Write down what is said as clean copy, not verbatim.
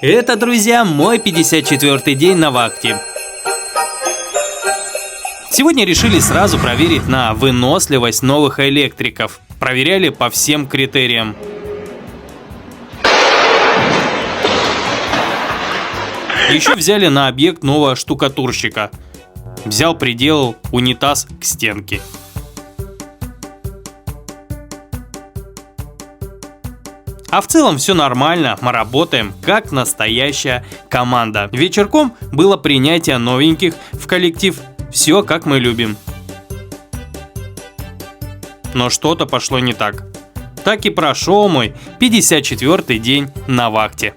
Это, друзья, мой 54-й день на вахте. Сегодня решили сразу проверить на выносливость новых электриков. Проверяли по всем критериям. Еще взяли на объект нового штукатурщика. Взял, приделал унитаз к стенке. А в целом все нормально, мы работаем как настоящая команда. Вечерком было принятие новеньких в коллектив, все как мы любим. Но что-то пошло не так. Так и прошел мой 54-й день на вахте.